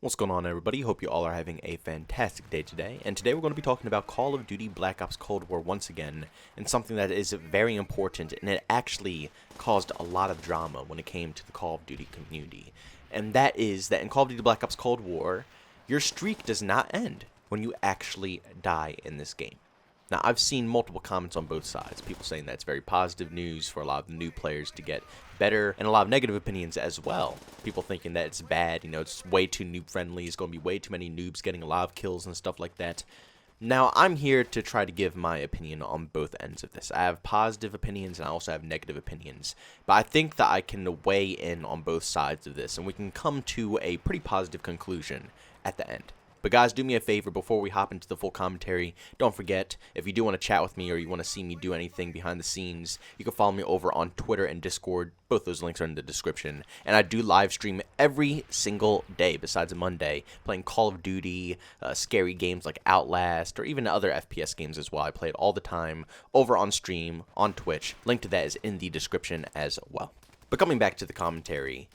What's going on, everybody? Hope you all are having a fantastic day today. And today we're going to be talking about Call of Duty Black Ops Cold War once again, and something that is very important, and it actually caused a lot of drama when it came to the Call of Duty community. And that is that in Call of Duty Black Ops Cold War, your streak does not end when you actually die in this game. Now, I've seen multiple comments on both sides, people saying that's very positive news for a lot of the new players to get better, and a lot of negative opinions as well. People thinking that it's bad, it's way too noob friendly, it's going to be way too many noobs getting a lot of kills and stuff like that. Now, I'm here to try to give my opinion on both ends of this. I have positive opinions and I also have negative opinions, but I think that I can weigh in on both sides of this, and we can come to a pretty positive conclusion at the end. But guys, do me a favor before we hop into the full commentary. Don't forget, if you do want to chat with me or you want to see me do anything behind the scenes, you can follow me over on Twitter and Discord. Both those links are in the description. And I do live stream every single day besides a Monday, playing Call of Duty, scary games like Outlast, or even other FPS games as well. I play it all the time over on stream, on Twitch. Link to that is in the description as well. But coming back to the commentary,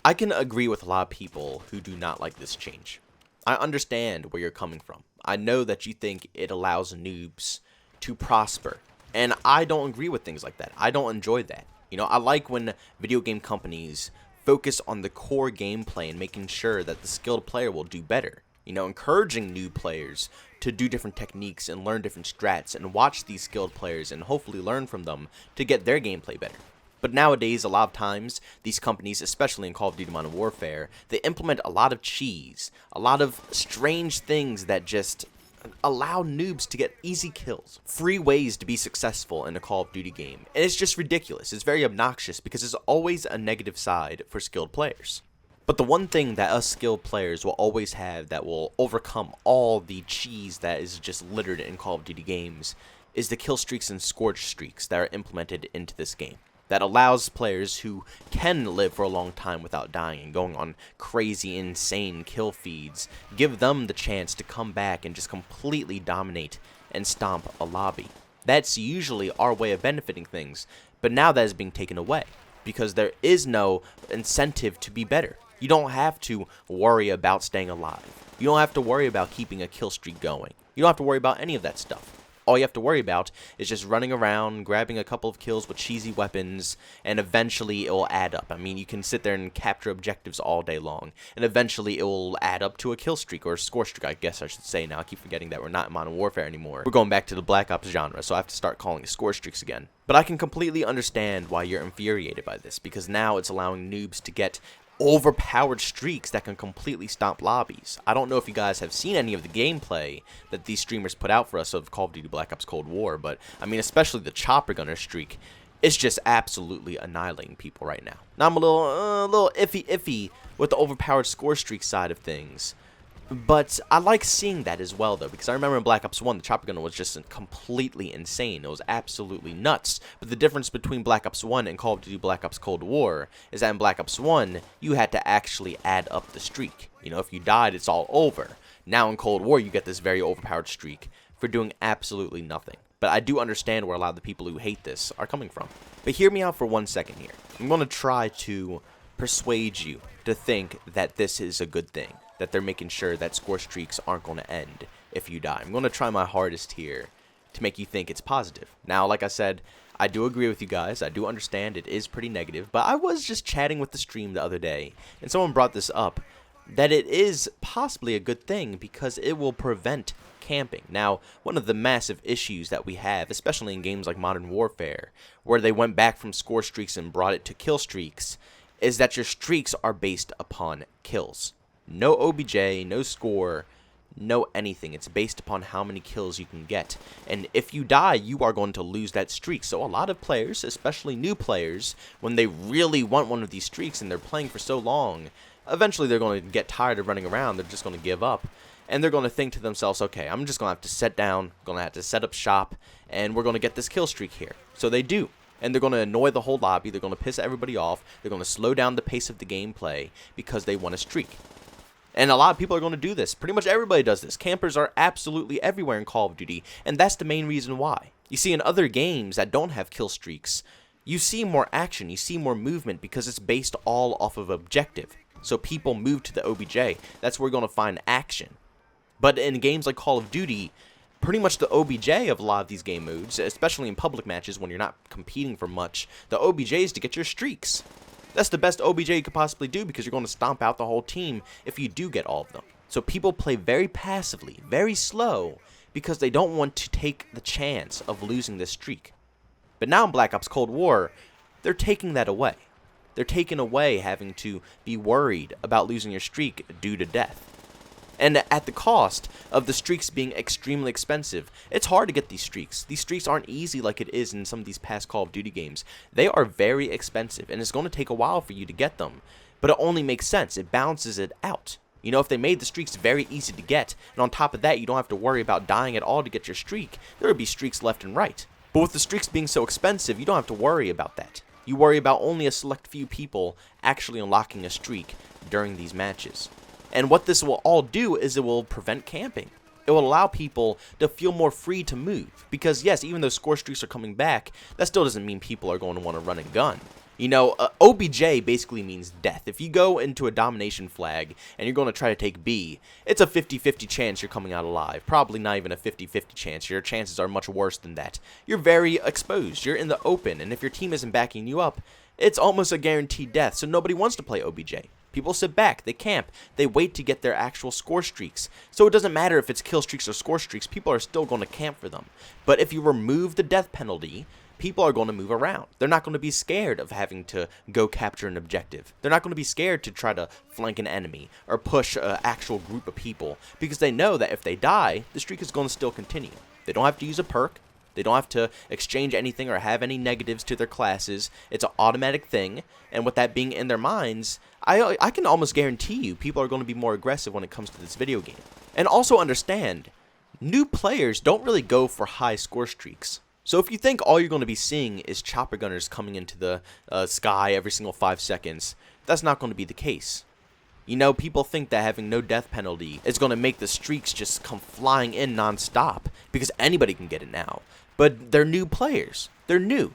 I can agree with a lot of people who do not like this change. I understand where you're coming from. I know that you think it allows noobs to prosper, and I don't agree with things like that. I don't enjoy that. I like when video game companies focus on the core gameplay and making sure that the skilled player will do better. Encouraging new players to do different techniques and learn different strats and watch these skilled players and hopefully learn from them to get their gameplay better. But nowadays, a lot of times, these companies, especially in Call of Duty Modern Warfare, they implement a lot of cheese, a lot of strange things that just allow noobs to get easy kills, free ways to be successful in a Call of Duty game. And it's just ridiculous. It's very obnoxious because there's always a negative side for skilled players. But the one thing that us skilled players will always have that will overcome all the cheese that is just littered in Call of Duty games is the kill streaks and scorch streaks that are implemented into this game. That allows players who can live for a long time without dying and going on crazy, insane kill feeds, give them the chance to come back and just completely dominate and stomp a lobby. That's usually our way of benefiting things, but now that is being taken away because there is no incentive to be better. You don't have to worry about staying alive. You don't have to worry about keeping a kill streak going. You don't have to worry about any of that stuff. All you have to worry about is just running around, grabbing a couple of kills with cheesy weapons, and eventually it will add up. I mean, you can sit there and capture objectives all day long, and eventually it will add up to a kill streak, or a score streak, I guess I should say now. I keep forgetting that we're not in Modern Warfare anymore. We're going back to the Black Ops genre, so I have to start calling it score streaks again. But I can completely understand why you're infuriated by this, because now it's allowing noobs to get overpowered streaks that can completely stomp lobbies. I don't know if you guys have seen any of the gameplay that these streamers put out for us of Call of Duty Black Ops Cold War, but I mean, especially the chopper gunner streak, it's just absolutely annihilating people right now. Now I'm a little iffy with the overpowered score streak side of things, but I like seeing that as well, though, because I remember in Black Ops 1, the chopper gunner was just completely insane. It was absolutely nuts. But the difference between Black Ops 1 and Call of Duty Black Ops Cold War is that in Black Ops 1, you had to actually add up the streak. If you died, it's all over. Now in Cold War, you get this very overpowered streak for doing absolutely nothing. But I do understand where a lot of the people who hate this are coming from. But hear me out for 1 second here. I'm going to try to persuade you to think that this is a good thing, that they're making sure that score streaks aren't going to end if you die. I'm going to try my hardest here to make you think it's positive. Now, like I said, I do agree with you guys. I do understand it is pretty negative, but I was just chatting with the stream the other day, and someone brought this up, that it is possibly a good thing because it will prevent camping. Now, one of the massive issues that we have, especially in games like Modern Warfare, where they went back from score streaks and brought it to kill streaks, is that your streaks are based upon kills. No OBJ, no score, no anything. It's based upon how many kills you can get. And if you die, you are going to lose that streak. So a lot of players, especially new players, when they really want one of these streaks and they're playing for so long, eventually they're going to get tired of running around. They're just going to give up. And they're going to think to themselves, okay, I'm just going to have to sit down, going to have to set up shop, and we're going to get this kill streak here. So they do. And they're going to annoy the whole lobby. They're going to piss everybody off. They're going to slow down the pace of the gameplay because they want a streak. And a lot of people are going to do this. Pretty much everybody does this. Campers are absolutely everywhere in Call of Duty, and that's the main reason why. You see, in other games that don't have kill streaks, you see more action, you see more movement because it's based all off of objective. So people move to the OBJ. That's where we're going to find action. But in games like Call of Duty, pretty much the OBJ of a lot of these game modes, especially in public matches when you're not competing for much, the OBJ is to get your streaks. That's the best OBJ you could possibly do because you're going to stomp out the whole team if you do get all of them. So people play very passively, very slow, because they don't want to take the chance of losing this streak. But now in Black Ops Cold War, they're taking that away. They're taking away having to be worried about losing your streak due to death. And at the cost of the streaks being extremely expensive. It's hard to get these streaks. These streaks aren't easy like it is in some of these past Call of Duty games. They are very expensive, and it's going to take a while for you to get them. But it only makes sense. It balances it out. You know, if they made the streaks very easy to get, and on top of that, you don't have to worry about dying at all to get your streak, there would be streaks left and right. But with the streaks being so expensive, you don't have to worry about that. You worry about only a select few people actually unlocking a streak during these matches. And what this will all do is it will prevent camping. It will allow people to feel more free to move. Because yes, even though score streaks are coming back, that still doesn't mean people are going to want to run and gun. You know, OBJ basically means death. If you go into a domination flag and you're going to try to take B, it's a 50-50 chance you're coming out alive. Probably not even a 50-50 chance. Your chances are much worse than that. You're very exposed. You're in the open. And if your team isn't backing you up, it's almost a guaranteed death. So nobody wants to play OBJ. People sit back, they camp, they wait to get their actual score streaks. So it doesn't matter if it's kill streaks or score streaks, people are still going to camp for them. But if you remove the death penalty, people are going to move around. They're not going to be scared of having to go capture an objective. They're not going to be scared to try to flank an enemy or push an actual group of people because they know that if they die, the streak is going to still continue. They don't have to use a perk. They don't have to exchange anything or have any negatives to their classes. It's an automatic thing, and with that being in their minds, I can almost guarantee you people are going to be more aggressive when it comes to this video game. And also understand, new players don't really go for high score streaks. So if you think all you're going to be seeing is chopper gunners coming into the sky every single 5 seconds, that's not going to be the case. You know, people think that having no death penalty is going to make the streaks just come flying in non-stop because anybody can get it now. But they're new players. They're new.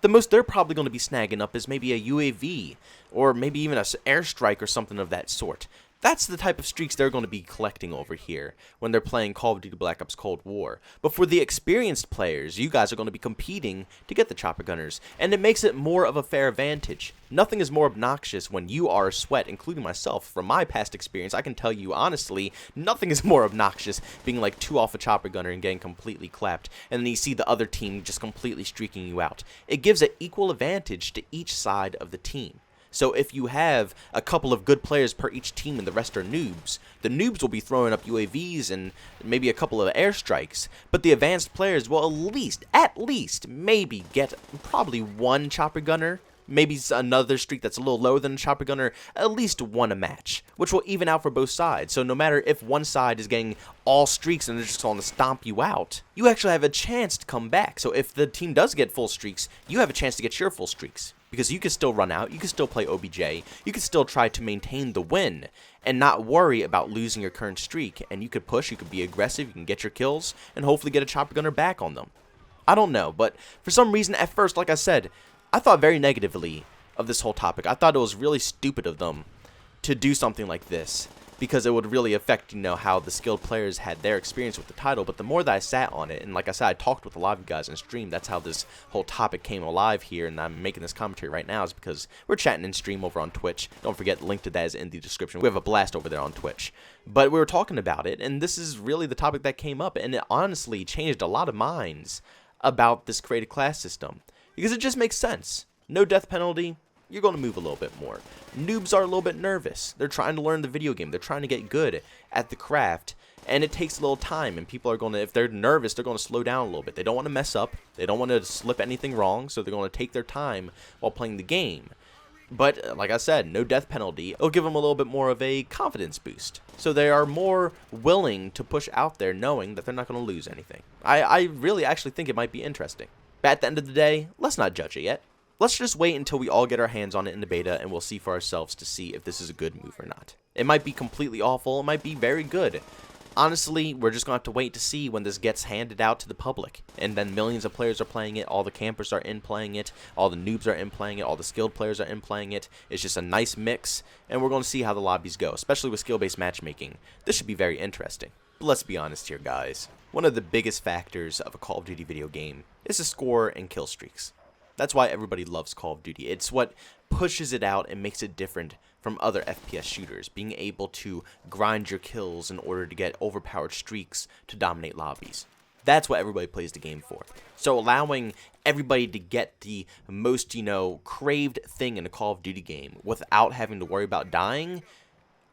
The most they're probably going to be snagging up is maybe a UAV or maybe even an airstrike or something of that sort. That's the type of streaks they're going to be collecting over here when they're playing Call of Duty Black Ops Cold War. But for the experienced players, you guys are going to be competing to get the chopper gunners, and it makes it more of a fair advantage. Nothing is more obnoxious when you are a sweat, including myself. From my past experience, I can tell you honestly, nothing is more obnoxious being like 2 off a chopper gunner and getting completely clapped, and then you see the other team just completely streaking you out. It gives an equal advantage to each side of the team. So if you have a couple of good players per each team and the rest are noobs, the noobs will be throwing up UAVs and maybe a couple of airstrikes, but the advanced players will at least, maybe get probably 1 chopper gunner, maybe another streak that's a little lower than a chopper gunner, at least 1 a match, which will even out for both sides. So no matter if one side is getting all streaks and they're just going to stomp you out, you actually have a chance to come back. So if the team does get full streaks, you have a chance to get your full streaks. Because you can still run out, you can still play OBJ, you can still try to maintain the win and not worry about losing your current streak. And you could push, you could be aggressive, you can get your kills, and hopefully get a chopper gunner back on them. I don't know, but for some reason at first, like I said, I thought very negatively of this whole topic. I thought it was really stupid of them to do something like this, because it would really affect, you know, how the skilled players had their experience with the title. But the more that I sat on it, and like I said, I talked with a lot of you guys in stream, that's how this whole topic came alive here, and I'm making this commentary right now is because we're chatting in stream over on Twitch. Don't forget, the link to that is in the description. We have a blast over there on Twitch. But we were talking about it, and this is really the topic that came up, and it honestly changed a lot of minds about this created class system, because it just makes sense. No death penalty. You're going to move a little bit more. Noobs are a little bit nervous. They're trying to learn the video game. They're trying to get good at the craft, and it takes a little time, and people are going to, if they're nervous, they're going to slow down a little bit. They don't want to mess up. They don't want to slip anything wrong, so they're going to take their time while playing the game. But, like I said, no death penalty. It'll give them a little bit more of a confidence boost. So they are more willing to push out there knowing that they're not going to lose anything. I really actually think it might be interesting. But at the end of the day, let's not judge it yet. Let's just wait until we all get our hands on it in the beta, and we'll see for ourselves to see if this is a good move or not. It might be completely awful, it might be very good. Honestly, we're just going to have to wait to see when this gets handed out to the public. And then millions of players are playing it, all the campers are in playing it, all the noobs are in playing it, all the skilled players are in playing it. It's just a nice mix, and we're going to see how the lobbies go, especially with skill-based matchmaking. This should be very interesting. But let's be honest here, guys. One of the biggest factors of a Call of Duty video game is the score and kill streaks. That's why everybody loves Call of Duty. It's what pushes it out and makes it different from other FPS shooters, being able to grind your kills in order to get overpowered streaks to dominate lobbies. That's what everybody plays the game for. So allowing everybody to get the most, craved thing in a Call of Duty game without having to worry about dying,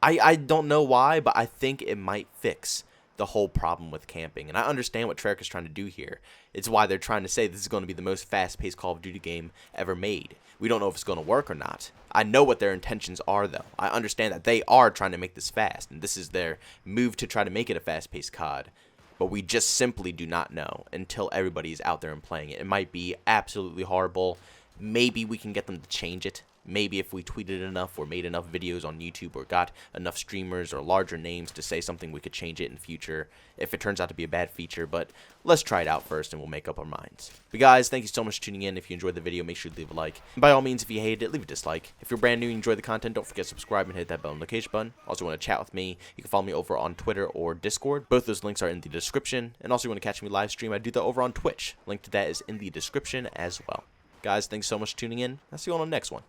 I don't know why, but I think it might fix the whole problem with camping. And I understand what Treyarch is trying to do here. It's why they're trying to say this is going to be the most fast-paced Call of Duty game ever made. We don't know if it's going to work or not. I know what their intentions are, though. I understand that they are trying to make this fast, and this is their move to try to make it a fast-paced COD. But we just simply do not know until everybody is out there and playing it. It might be absolutely horrible. Maybe we can get them to change it. Maybe if we tweeted enough or made enough videos on YouTube or got enough streamers or larger names to say something, we could change it in the future if it turns out to be a bad feature. But let's try it out first and we'll make up our minds. But guys, thank you so much for tuning in. If you enjoyed the video, make sure to leave a like. And by all means, if you hated it, leave a dislike. If you're brand new and enjoy the content, don't forget to subscribe and hit that bell notification button. Also, want to chat with me, you can follow me over on Twitter or Discord. Both those links are in the description. And also, you want to catch me live stream, I do that over on Twitch. Link to that is in the description as well. Guys, thanks so much for tuning in. I'll see you on the next one.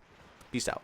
Peace out.